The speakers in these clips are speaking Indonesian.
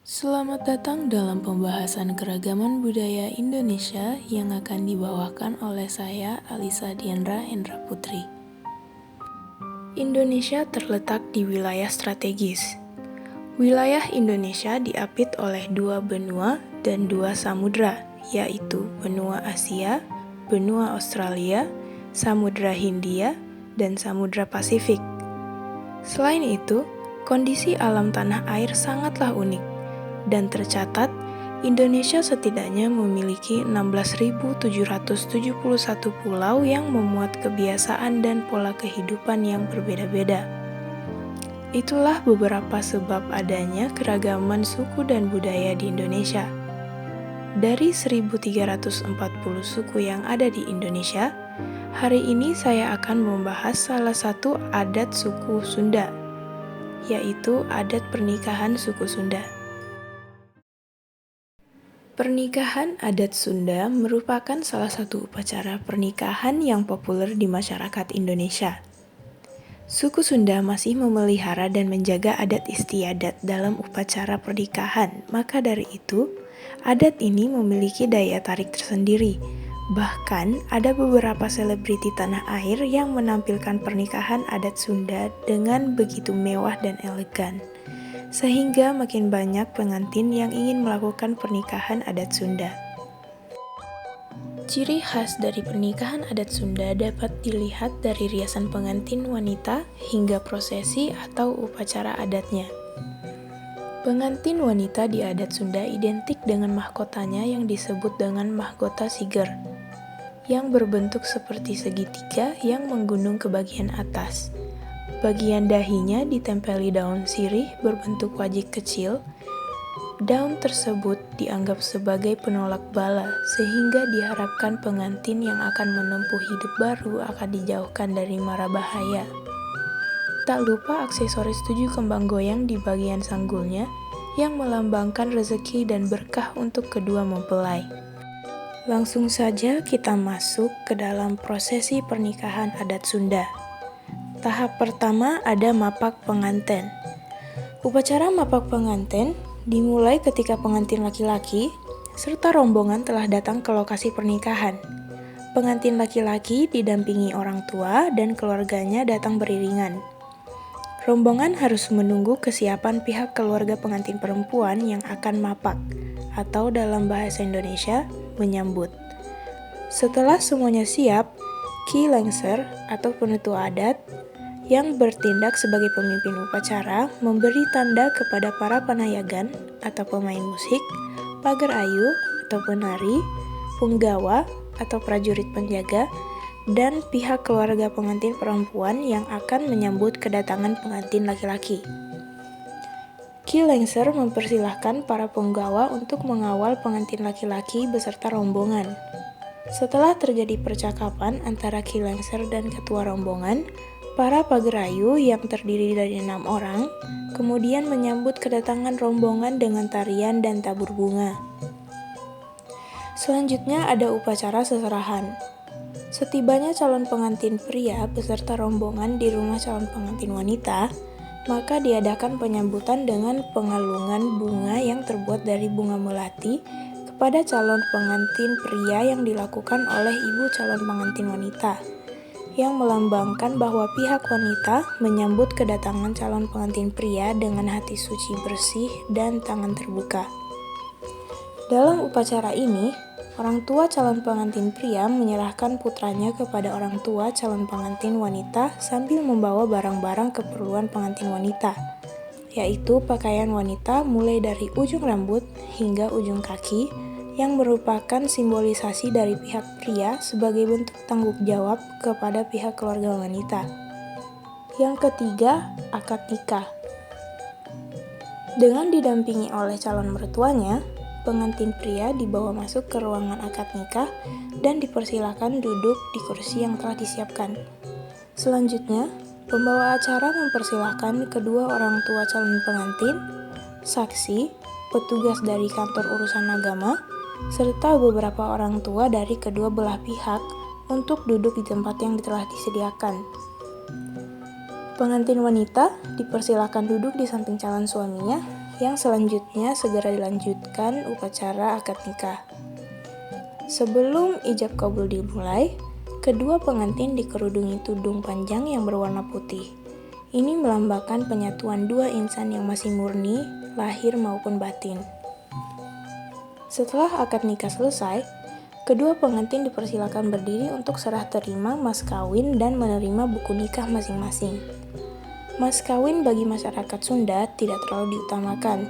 Selamat datang dalam pembahasan keragaman budaya Indonesia yang akan dibawakan oleh saya, Alisa Diandra Hendra Putri. Indonesia terletak di wilayah strategis. Wilayah Indonesia diapit oleh dua benua dan dua samudra, yaitu benua Asia, benua Australia, Samudra Hindia, dan Samudra Pasifik. Selain itu, kondisi alam tanah air sangatlah unik, dan tercatat Indonesia setidaknya memiliki 16.771 pulau yang memuat kebiasaan dan pola kehidupan yang berbeda-beda. Itulah beberapa sebab adanya keragaman suku dan budaya di Indonesia. Dari 1.340 suku yang ada di Indonesia, hari ini saya akan membahas salah satu adat suku Sunda, yaitu adat pernikahan suku Sunda. Pernikahan adat Sunda merupakan salah satu upacara pernikahan yang populer di masyarakat Indonesia. Suku Sunda masih memelihara dan menjaga adat istiadat dalam upacara pernikahan, maka dari itu, adat ini memiliki daya tarik tersendiri. Bahkan, ada beberapa selebriti tanah air yang menampilkan pernikahan adat Sunda dengan begitu mewah dan elegan, sehingga makin banyak pengantin yang ingin melakukan pernikahan adat Sunda. Ciri khas dari pernikahan adat Sunda dapat dilihat dari riasan pengantin wanita hingga prosesi atau upacara adatnya. Pengantin wanita di adat Sunda identik dengan mahkotanya yang disebut dengan mahkota siger, yang berbentuk seperti segitiga yang menggunung ke bagian atas. Bagian dahinya ditempeli daun sirih berbentuk wajik kecil. Daun tersebut dianggap sebagai penolak bala, sehingga diharapkan pengantin yang akan menempuh hidup baru akan dijauhkan dari mara bahaya. Tak lupa aksesoris 7 kembang goyang di bagian sanggulnya yang melambangkan rezeki dan berkah untuk kedua mempelai. Langsung saja kita masuk ke dalam prosesi pernikahan adat Sunda. Tahap pertama ada mapak pengantin. Upacara mapak pengantin dimulai ketika pengantin laki-laki serta rombongan telah datang ke lokasi pernikahan. Pengantin laki-laki didampingi orang tua dan keluarganya datang beriringan. Rombongan harus menunggu kesiapan pihak keluarga pengantin perempuan yang akan mapak, atau dalam bahasa Indonesia, menyambut. Setelah semuanya siap, Ki Lengser atau penutua adat yang bertindak sebagai pemimpin upacara memberi tanda kepada para panayagan atau pemain musik, pagar ayu atau penari, punggawa atau prajurit penjaga, dan pihak keluarga pengantin perempuan yang akan menyambut kedatangan pengantin laki-laki. Ki Lengser mempersilahkan para punggawa untuk mengawal pengantin laki-laki beserta rombongan. Setelah terjadi percakapan antara Ki Lengser dan ketua rombongan, para pagerayu yang terdiri dari 6 orang kemudian menyambut kedatangan rombongan dengan tarian dan tabur bunga. Selanjutnya ada upacara seserahan. Setibanya calon pengantin pria beserta rombongan di rumah calon pengantin wanita, maka diadakan penyambutan dengan pengalungan bunga yang terbuat dari bunga melati kepada calon pengantin pria yang dilakukan oleh ibu calon pengantin wanita, yang melambangkan bahwa pihak wanita menyambut kedatangan calon pengantin pria dengan hati suci bersih dan tangan terbuka. Dalam upacara ini, orang tua calon pengantin pria menyerahkan putranya kepada orang tua calon pengantin wanita sambil membawa barang-barang keperluan pengantin wanita, yaitu pakaian wanita mulai dari ujung rambut hingga ujung kaki, yang merupakan simbolisasi dari pihak pria sebagai bentuk tanggung jawab kepada pihak keluarga wanita. Yang ketiga, akad nikah. Dengan didampingi oleh calon mertuanya, pengantin pria dibawa masuk ke ruangan akad nikah dan dipersilakan duduk di kursi yang telah disiapkan. Selanjutnya, pembawa acara mempersilahkan kedua orang tua calon pengantin, saksi, petugas dari kantor urusan agama, serta beberapa orang tua dari kedua belah pihak untuk duduk di tempat yang telah disediakan. Pengantin wanita dipersilakan duduk di samping calon suaminya Yang selanjutnya segera dilanjutkan upacara akad nikah. Sebelum ijab kabul dimulai, kedua pengantin dikerudungi tudung panjang yang berwarna putih. Ini melambangkan penyatuan dua insan yang masih murni, lahir maupun batin. Setelah akad nikah selesai, kedua pengantin dipersilakan berdiri untuk serah terima mas kawin dan menerima buku nikah masing-masing. Mas kawin bagi masyarakat Sunda tidak terlalu diutamakan.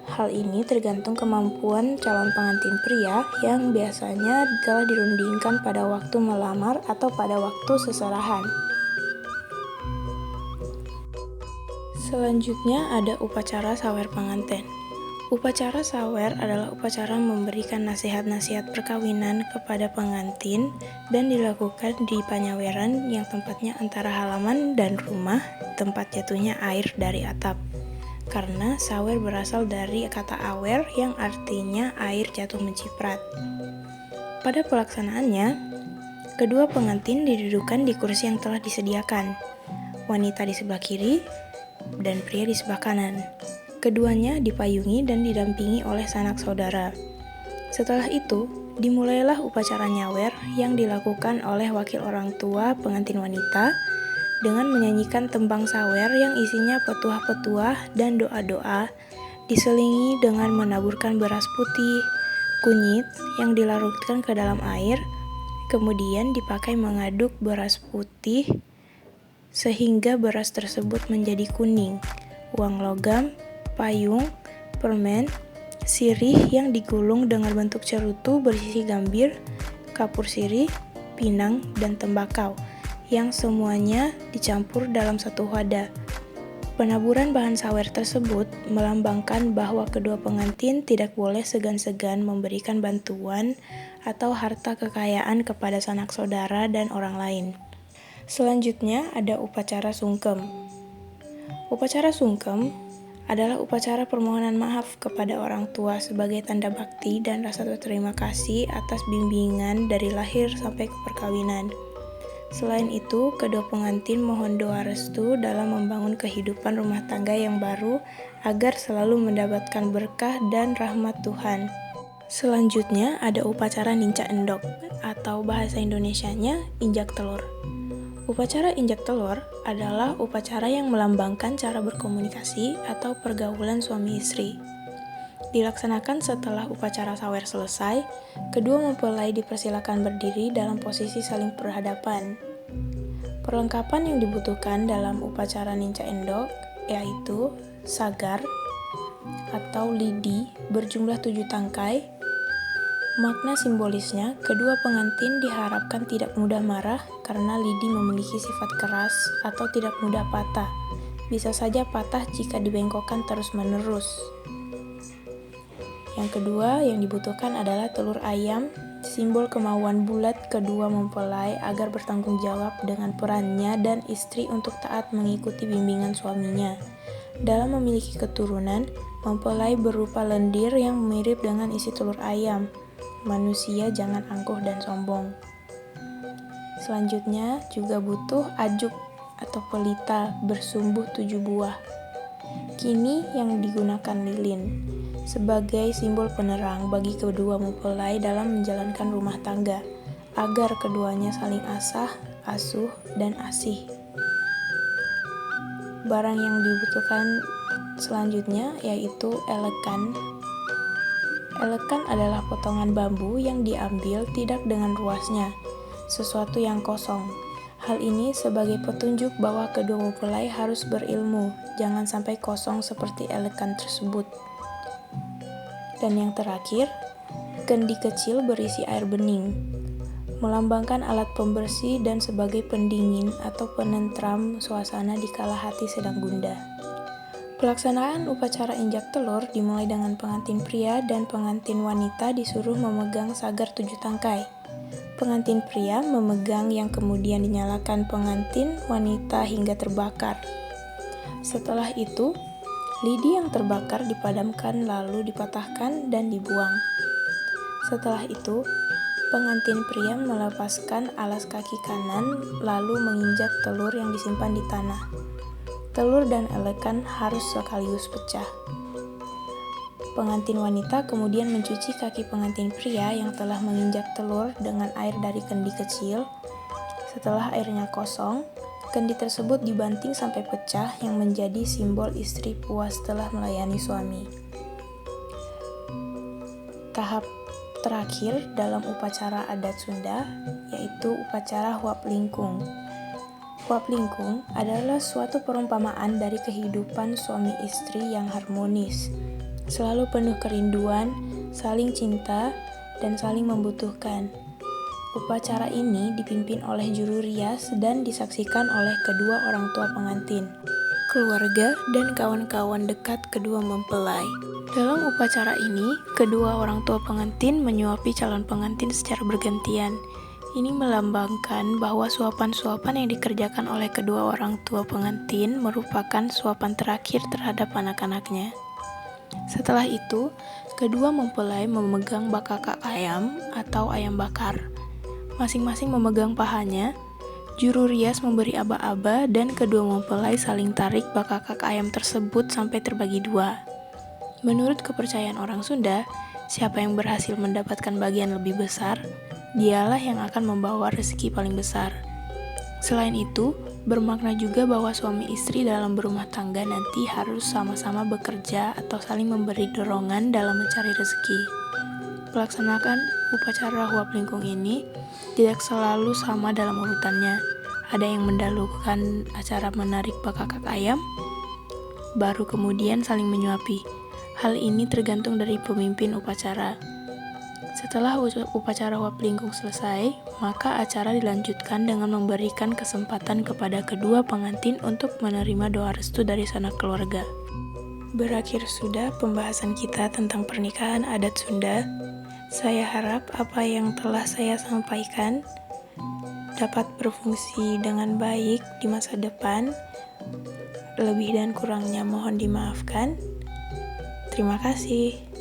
Hal ini tergantung kemampuan calon pengantin pria yang biasanya telah dirundingkan pada waktu melamar atau pada waktu seserahan. Selanjutnya ada upacara sawer pengantin. Upacara sawer adalah upacara memberikan nasihat-nasihat perkawinan kepada pengantin dan dilakukan di panyaweran yang tempatnya antara halaman dan rumah tempat jatuhnya air dari atap. Karena sawer berasal dari kata awer yang artinya air jatuh menciprat. Pada pelaksanaannya, kedua pengantin didudukan di kursi yang telah disediakan. Wanita di sebelah kiri dan pria di sebelah kanan. Keduanya dipayungi dan didampingi oleh sanak saudara. Setelah itu, dimulailah upacara nyawer yang dilakukan oleh wakil orang tua pengantin wanita dengan menyanyikan tembang sawer yang isinya petuah-petuah dan doa-doa, diselingi dengan menaburkan beras putih, kunyit yang dilarutkan ke dalam air, kemudian dipakai mengaduk beras putih sehingga beras tersebut menjadi kuning, uang logam, payung, permen, sirih yang digulung dengan bentuk cerutu berisi gambir, kapur sirih, pinang, dan tembakau, yang semuanya dicampur dalam satu wadah. Penaburan bahan sawer tersebut melambangkan bahwa kedua pengantin tidak boleh segan-segan memberikan bantuan atau harta kekayaan kepada sanak saudara dan orang lain. Selanjutnya ada upacara sungkem. Upacara sungkem adalah upacara permohonan maaf kepada orang tua sebagai tanda bakti dan rasa berterima kasih atas bimbingan dari lahir sampai ke perkawinan. Selain itu, kedua pengantin mohon doa restu dalam membangun kehidupan rumah tangga yang baru agar selalu mendapatkan berkah dan rahmat Tuhan. Selanjutnya ada upacara ninca endok atau bahasa Indonesianya injak telur. Upacara injak telur adalah upacara yang melambangkan cara berkomunikasi atau pergaulan suami istri. Dilaksanakan setelah upacara sawer selesai, kedua mempelai dipersilakan berdiri dalam posisi saling berhadapan. Perlengkapan yang dibutuhkan dalam upacara ninca endok yaitu sagar atau lidi berjumlah 7 tangkai. Makna simbolisnya, kedua pengantin diharapkan tidak mudah marah karena lidi memiliki sifat keras atau tidak mudah patah. Bisa saja patah jika dibengkokkan terus-menerus. Yang kedua yang dibutuhkan adalah telur ayam, simbol kemauan bulat kedua mempelai agar bertanggung jawab dengan perannya dan istri untuk taat mengikuti bimbingan suaminya. Dalam memiliki keturunan, mempelai berupa lendir yang mirip dengan isi telur ayam. Manusia jangan angkuh dan sombong. Selanjutnya juga butuh ajuk atau pelita bersumbuh 7 buah. Kini yang digunakan lilin sebagai simbol penerang bagi kedua mempelai dalam menjalankan rumah tangga agar keduanya saling asah, asuh, dan asih. Barang yang dibutuhkan selanjutnya yaitu elekan. Elekan adalah potongan bambu yang diambil tidak dengan ruasnya, sesuatu yang kosong. Hal ini sebagai petunjuk bahwa kedua mempelai harus berilmu, jangan sampai kosong seperti elekan tersebut. Dan yang terakhir, kendi kecil berisi air bening, melambangkan alat pembersih dan sebagai pendingin atau penentram suasana di kala hati sedang gundah. Pelaksanaan upacara injak telur dimulai dengan pengantin pria dan pengantin wanita disuruh memegang sagar 7 tangkai. Pengantin pria memegang yang kemudian dinyalakan pengantin wanita hingga terbakar. Setelah itu, lidi yang terbakar dipadamkan lalu dipatahkan dan dibuang. Setelah itu, pengantin pria melepaskan alas kaki kanan lalu menginjak telur yang disimpan di tanah. Telur dan elekan harus sekaligus pecah. Pengantin wanita kemudian mencuci kaki pengantin pria yang telah menginjak telur dengan air dari kendi kecil. Setelah airnya kosong, kendi tersebut dibanting sampai pecah yang menjadi simbol istri puas telah melayani suami. Tahap terakhir dalam upacara adat Sunda yaitu upacara Huap Lingkung. Huap Lingkung adalah suatu perumpamaan dari kehidupan suami istri yang harmonis, selalu penuh kerinduan, saling cinta, dan saling membutuhkan. Upacara ini dipimpin oleh juru rias dan disaksikan oleh kedua orang tua pengantin, keluarga, dan kawan-kawan dekat kedua mempelai. Dalam upacara ini, kedua orang tua pengantin menyuapi calon pengantin secara bergantian. Ini melambangkan bahwa suapan-suapan yang dikerjakan oleh kedua orang tua pengantin merupakan suapan terakhir terhadap anak-anaknya. Setelah itu, kedua mempelai memegang bakakak ayam atau ayam bakar. Masing-masing memegang pahanya. Juru rias memberi aba-aba dan kedua mempelai saling tarik bakakak ayam tersebut sampai terbagi dua. Menurut kepercayaan orang Sunda, siapa yang berhasil mendapatkan bagian lebih besar, dialah yang akan membawa rezeki paling besar. Selain itu, bermakna juga bahwa suami istri dalam berumah tangga nanti harus sama-sama bekerja atau saling memberi dorongan dalam mencari rezeki. Pelaksanaan upacara Huap Lingkung ini tidak selalu sama dalam urutannya. Ada yang mendahulukan acara menarik bakakak ayam, baru kemudian saling menyuapi. Hal ini tergantung dari pemimpin upacara. Setelah upacara Huap Lingkung selesai, maka acara dilanjutkan dengan memberikan kesempatan kepada kedua pengantin untuk menerima doa restu dari sanak keluarga. Berakhir sudah pembahasan kita tentang pernikahan adat Sunda. Saya harap apa yang telah saya sampaikan dapat berfungsi dengan baik di masa depan. Lebih dan kurangnya mohon dimaafkan. Terima kasih.